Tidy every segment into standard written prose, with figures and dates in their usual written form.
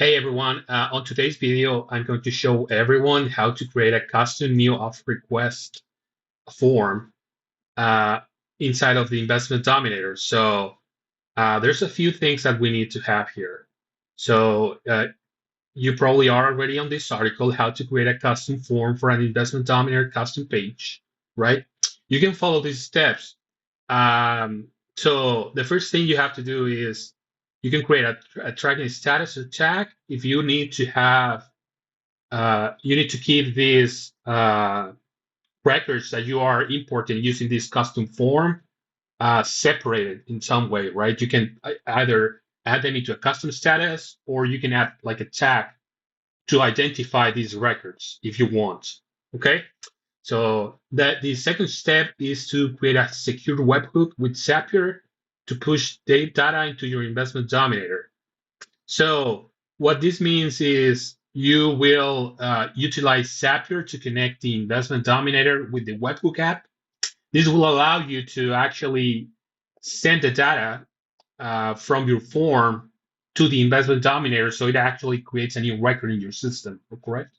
Hey everyone, on today's video, I'm going to show everyone how to create a custom new offer request form uh, inside of the Investment Dominator. So there's a few things that we need to have here. So you probably are already on this article, how to create a custom form for an Investment Dominator custom page, right? You can follow these steps. So the first thing you have to do is you can create a tracking status tag if you need to have you need to keep these records that you are importing using this custom form separated in some way, right? You can either add them into a custom status or you can add like a tag to identify these records if you want. Okay. So the second step is to create a secure webhook with Zapier to push data into your investment dominator. So what this means is you will utilize Zapier to connect the investment dominator with the webhook app. This will allow you to actually send the data from your form to the investment dominator, so it actually creates a new record in your system. Correct?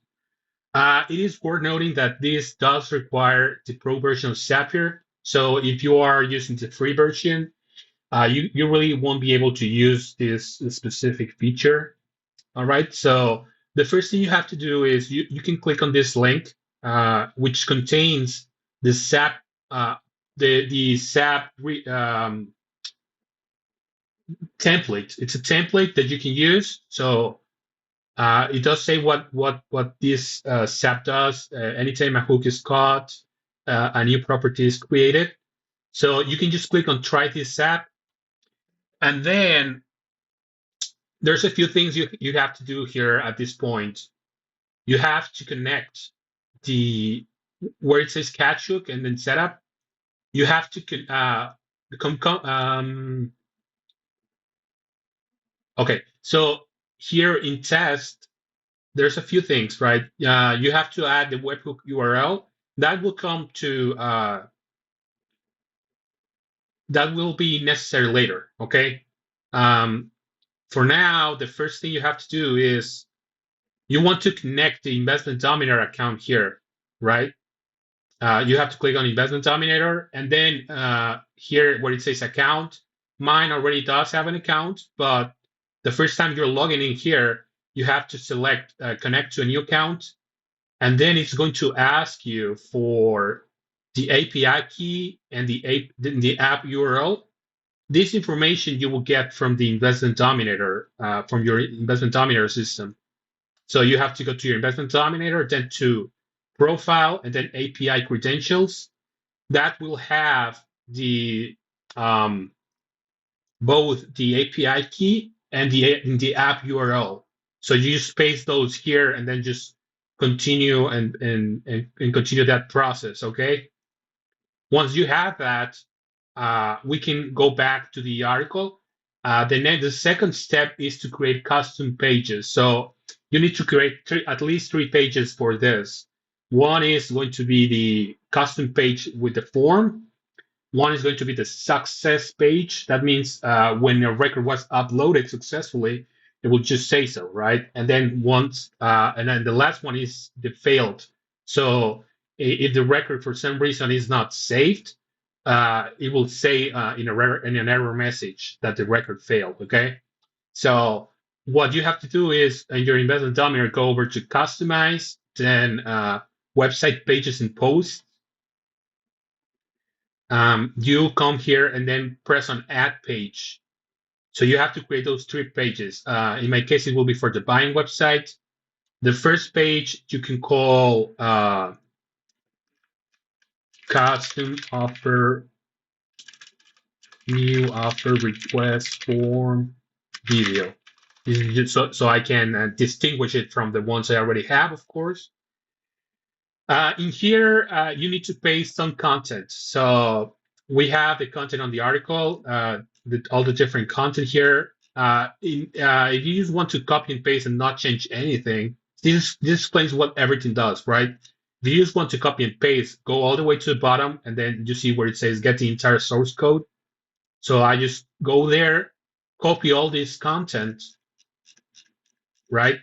It is worth noting that this does require the pro version of Zapier. So if you are using the free version, you really won't be able to use this specific feature. All right. So the first thing you have to do is you can click on this link, which contains the SAP, the SAP template. It's a template that you can use. So it does say what this SAP does. Anytime a hook is caught, a new property is created. So you can just click on try this SAP, and then there's a few things you have to do here at this point. You have to connect the where it says catch hook and then setup. You have to okay. So here in test, there's a few things, right? You have to add the webhook URL. That will come to that will be necessary later. Okay. For now, the first thing you have to do is you want to connect the investment dominator account here, right? You have to click on Investment Dominator, and then here where it says account, mine already does have an account, but the first time you're logging in here, you have to select connect to a new account, and then it's going to ask you for the API key and the app URL. This information you will get from the Investment Dominator, from your Investment Dominator system. So you have to go to your Investment Dominator, then to Profile, and then API credentials. That will have the both the API key and the app URL. So you just paste those here and then just continue and continue that process. Okay. Once you have that, we can go back to the article. The second step is to create custom pages. So you need to create at least 3 pages for this. One is going to be the custom page with the form. One is going to be the success page. That means when a record was uploaded successfully, it will just say so, right? And then and then the last one is the failed. So if the record for some reason is not saved, it will say in an error message that the record failed. Okay, so what you have to do is in your investment dominator, go over to customize, then website pages and posts. You come here and then press on add page. So you have to create those 3 pages. In my case, it will be for the buying website. The first page you can call custom offer, new offer request form video. This is just so I can distinguish it from the ones I already have, of course. In here, you need to paste some content. So we have the content on the article, all the different content here. If you just want to copy and paste and not change anything, this explains what everything does, right? If you just want to copy and paste, go all the way to the bottom, and then you see where it says get the entire source code. So I just go there, copy all this content, right?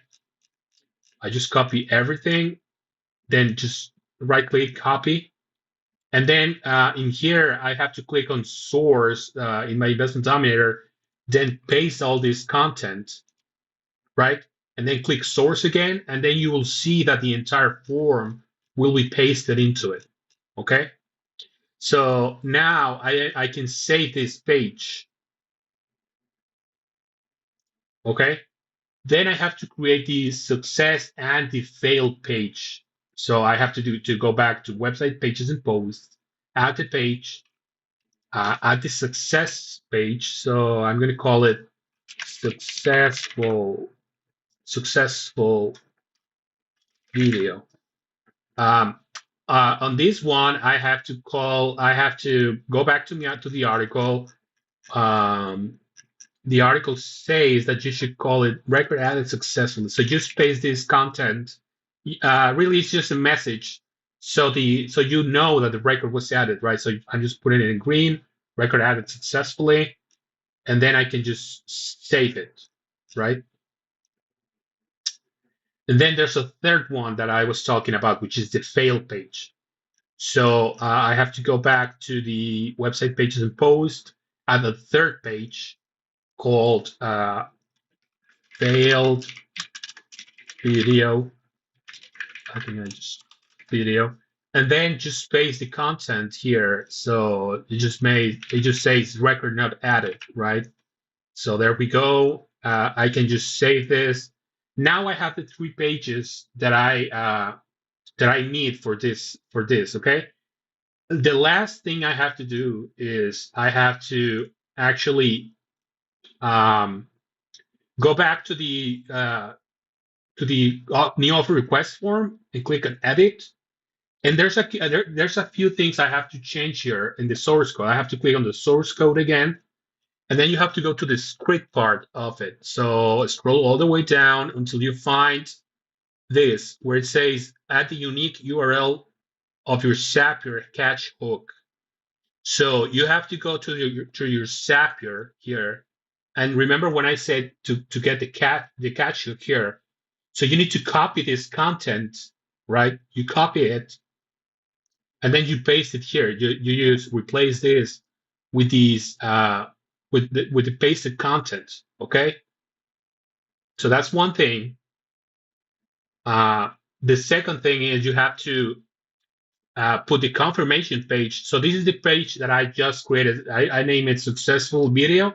I just copy everything, then just right click, copy. And then in here, I have to click on source in my investment dominator, then paste all this content, right? And then click source again, and then you will see that the entire form will be pasted into it. Okay. So now I can save this page. Okay. Then I have to create the success and the fail page. So I have to go back to website pages and posts, add the page, add the success page. So I'm going to call it successful video. Um, on this one, I have to go back to the article. Um, the article says that you should call it record added successfully. So just paste this content. Really, it's just a message. So you know that the record was added, right? So I'm just putting it in green, record added successfully, and then I can just save it, right? And then there's a third one that I was talking about, which is the fail page. So I have to go back to the website pages and post, add a third page called failed video. I think I just video, and then just paste the content here. So it just says record not added, right? So there we go. I can just save this. Now I have the 3 pages that I need for this. Okay. The last thing I have to do is I have to actually um, go back to the new offer request form and click on edit. And there's a few things I have to change here in the source code. I have to click on the source code again, and then you have to go to the script part of it. So scroll all the way down until you find this, where it says add the unique URL of your Zapier catch hook. So you have to go to your Zapier here, and remember when I said to get the catch hook here. So you need to copy this content, right? You copy it, and then you paste it here. You replace this with these with the pasted content. Okay, so that's one thing. The second thing is you have to put the confirmation page. So this is the page that I just created. I name it successful video,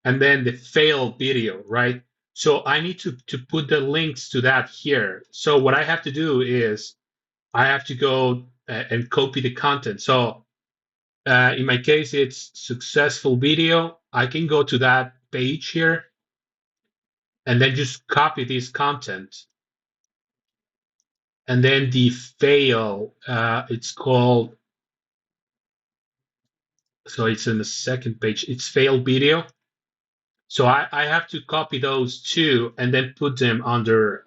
and then the failed video, right? So I need to put the links to that here. So what I have to do is I have to go and copy the content. So in my case, it's successful video. I can go to that page here and then just copy this content. And then the fail, it's called, so it's in the second page, it's fail video. So I have to copy those two and then put them under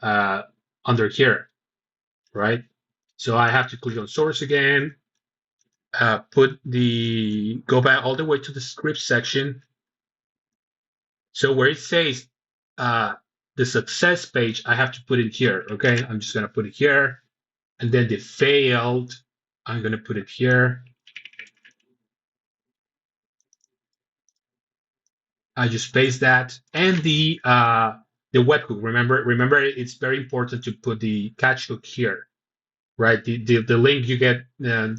here, right? So I have to click on source again, go back all the way to the script section. So where it says the success page, I have to put it here. Okay, I'm just gonna put it here, and then the failed, I'm gonna put it here. I just paste that, and the webhook. Remember, it's very important to put the catch hook here, right? The link you get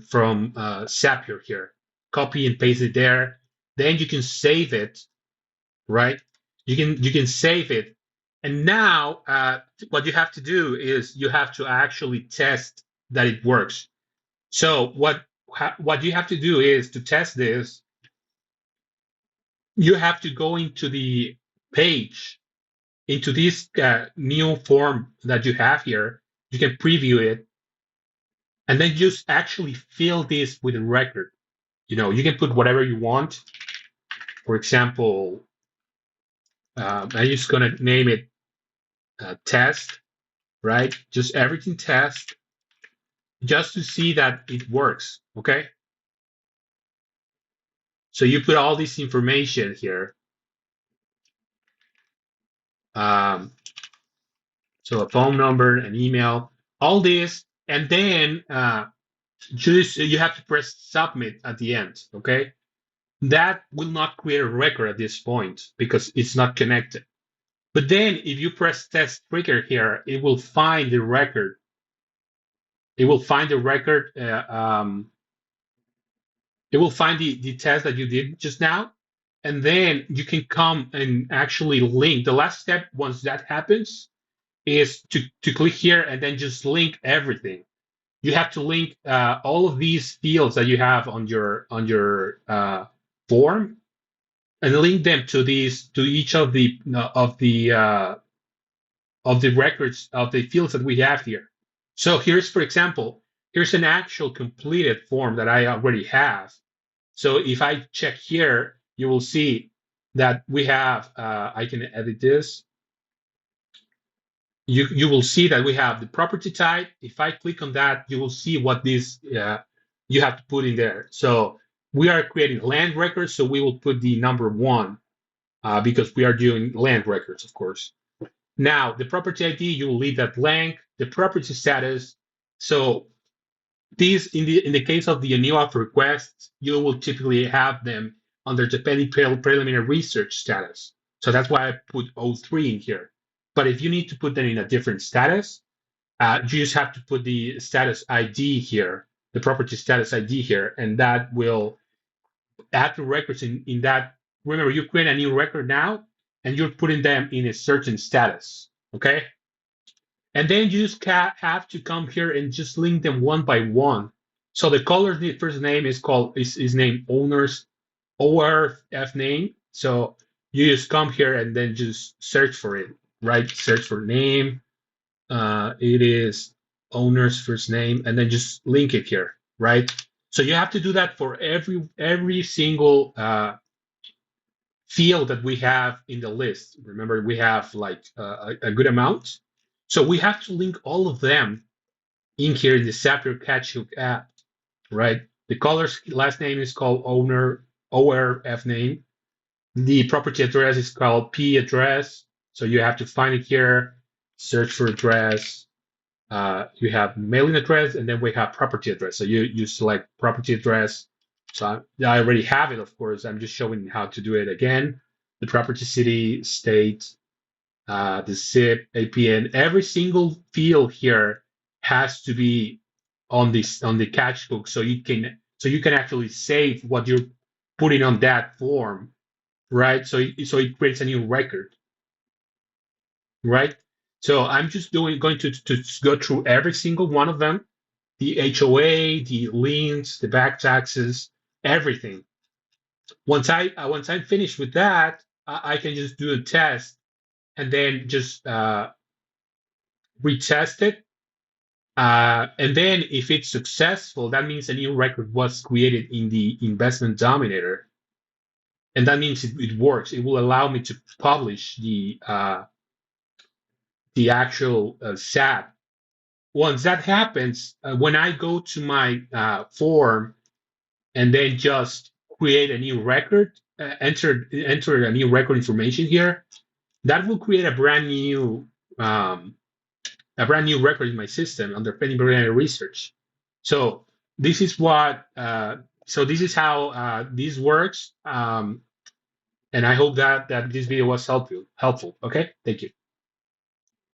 from Zapier here. Copy and paste it there. Then you can save it, right? You can save it, and now what you have to do is you have to actually test that it works. So what you have to do is to test this, you have to go into the page, into this new form that you have here. You can preview it, and then just actually fill this with a record. You can put whatever you want. For example, I'm just gonna name it test, right? Just everything test, just to see that it works. Okay. So you put all this information here. So a phone number, an email, all this, and then you have to press submit at the end. Okay, that will not create a record at this point because it's not connected. But then if you press test trigger here, it will find the record. It will find the record. It will find the test that you did just now, and then you can come and actually link. The last step once that happens is to click here and then just link everything. You have to link all of these fields that you have on your form and link them to these to each of the records of the fields that we have here. So here's, for example, here's an actual completed form that I already have. So if I check here, you will see that we have, I can edit this. You will see that we have the property type. If I click on that, you will see what this you have to put in there. So we are creating land records, so we will put the number 1 because we are doing land records, of course. Now, the property ID, you will leave that blank. The property status. So these, in the case of the ANIOAF requests, you will typically have them under the pending preliminary research status. So that's why I put 03 in here. But if you need to put them in a different status, you just have to put the status ID here, the property status ID here, and that will add the records in that. Remember, you create a new record now, and you're putting them in a certain status, okay? And then you just have to come here and just link them one by one. So the caller's first name is named owner's ORF name. So you just come here and then just search for it, right? Search for name. It is owner's first name, and then just link it here, right? So you have to do that for every single field that we have in the list. Remember, we have like a good amount. So we have to link all of them in here in the Zapier Catchhook app, right? The caller's last name is called owner ORF name. The property address is called P address. So you have to find it here, search for address. You have mailing address, and then we have property address. So you select property address. So I already have it, of course. I'm just showing how to do it again. The property city, state, the zip, APN. Every single field here has to be on the catchbook, so you can actually save what you're putting on that form, right? So it creates a new record, right? So I'm just going to go through every single one of them, the HOA, the liens, the back taxes, everything. Once I'm finished with that, I can just do a test and then just retest it. And then if it's successful, that means a new record was created in the Investment Dominator. And that means it works. It will allow me to publish the actual SAP. Once that happens, when I go to my form and then just create a new record, enter a new record information here, that will create a brand new record in my system under pending preliminary research. So this is what. So this is how this works. And I hope that this video was helpful. Okay, thank you.